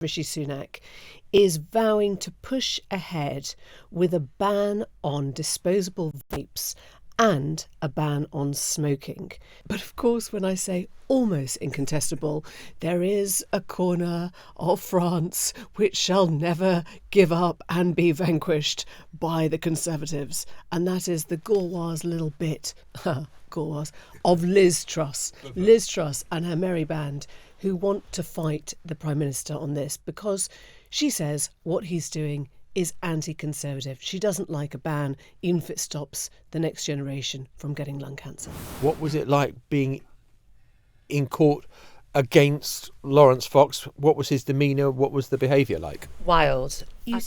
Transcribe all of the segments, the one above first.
Rishi Sunak, is vowing to push ahead with a ban on disposable vapes and a ban on smoking. But of course, when I say almost incontestable, there is a corner of France which shall never give up and be vanquished by the Conservatives. And that is the Gauloise little bit, Gauloise, of Liz Truss. Liz Truss and her merry band, who want to fight the Prime Minister on this because she says what he's doing is anti-Conservative. She doesn't like a ban, even if it stops the next generation from getting lung cancer. What was it like being in court against Laurence Fox? What was his demeanour? What was the behaviour like? Wild. I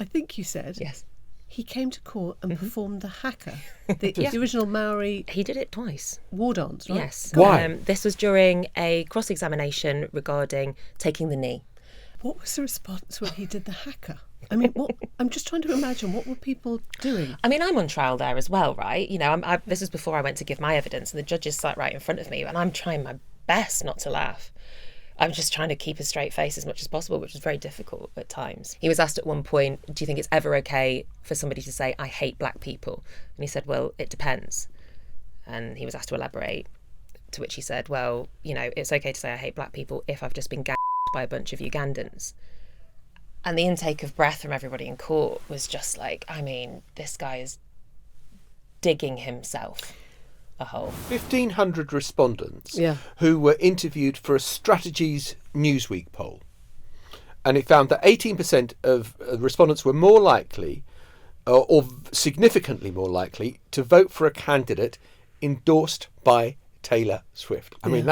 think you said... Yes. He came to court and performed the haka, the original Maori... He did it twice. War dance, right? Yes. Why? This was during a cross-examination regarding taking the knee. What was the response when he did the haka? I mean, I'm just trying to imagine, what were people doing? I mean, I'm on trial there as well, right? You know, this is before I went to give my evidence, and the judges sat right in front of me, and I'm trying my best not to laugh. I'm just trying to keep a straight face as much as possible, which is very difficult at times. He was asked at one point, do you think it's ever okay for somebody to say, I hate black people? And he said, well, it depends. And he was asked to elaborate, to which he said, well, you know, it's okay to say I hate black people if I've just been gagged by a bunch of Ugandans. And the intake of breath from everybody in court was just like, I mean, this guy is digging himself a hole. 1,500 respondents who were interviewed for a Strategies Newsweek poll. And it found that 18% of respondents were more likely, or significantly more likely, to vote for a candidate endorsed by Taylor Swift. I mean,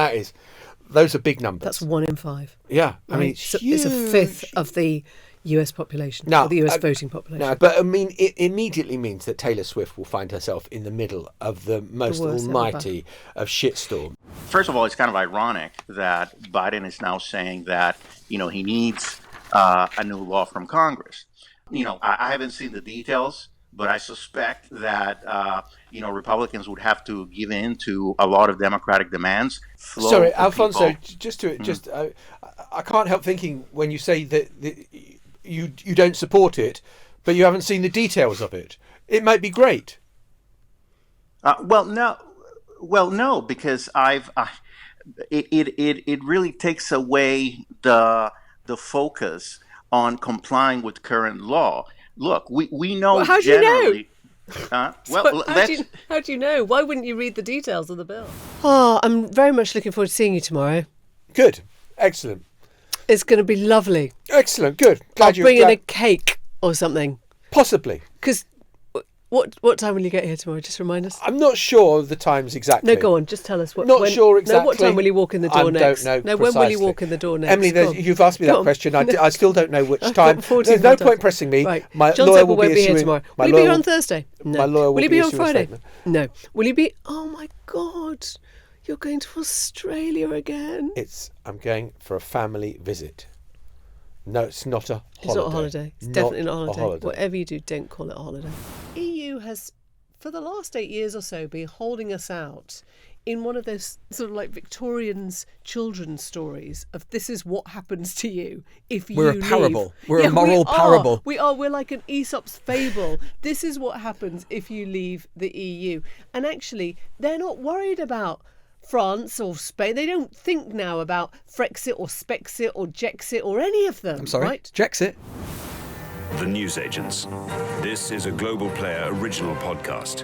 those are big numbers. That's 1 in 5. Yeah. I mean, it's a fifth of the US population, or the US voting population. No, but I mean, it immediately means that Taylor Swift will find herself in the middle of the most almighty of shitstorm. First of all, it's kind of ironic that Biden is now saying that, you know, he needs a new law from Congress. You know, I haven't seen the details, but I suspect that, you know, Republicans would have to give in to a lot of Democratic demands. Sorry, Alfonso, I can't help thinking when you say that you don't support it, but you haven't seen the details of it. It might be great. Well, no, because it really takes away the focus on complying with current law. Look, we know how do generally. You know? How do you know? Why wouldn't you read the details of the bill? Oh, I'm very much looking forward to seeing you tomorrow. Good. Excellent. It's going to be lovely. Excellent. Good. I'll bring in a cake or something. Possibly. Because what time will you get here tomorrow? Just remind us. I'm not sure of the times exactly. No, go on. Just tell us. Sure exactly. No, what time will you walk in the door next? I don't know. No, precisely. when will you walk in the door next? Emily, you've asked me that question. I still don't know which time. There's no point pressing me. Right. My Jon lawyer Sopel will won't be here tomorrow. Will he be here on Thursday? No. My lawyer will he be here on issuing a Friday? statement. No. Will he be? Oh my God! You're going to Australia again? I'm going for a family visit. No, it's not a holiday. It's not a holiday. It's definitely not a holiday. A holiday. Whatever you do, don't call it a holiday. EU has, for the last 8 years or so, been holding us out in one of those sort of like Victorian's children's stories of this is what happens to you if you leave. We're a parable. We're a moral parable. We're like an Aesop's fable. This is what happens if you leave the EU. And actually, they're not worried about France or Spain. They don't think now about Frexit or Spexit or Jexit or any of them. I'm sorry, right? Jexit. The Newsagents. This is a Global Player original podcast.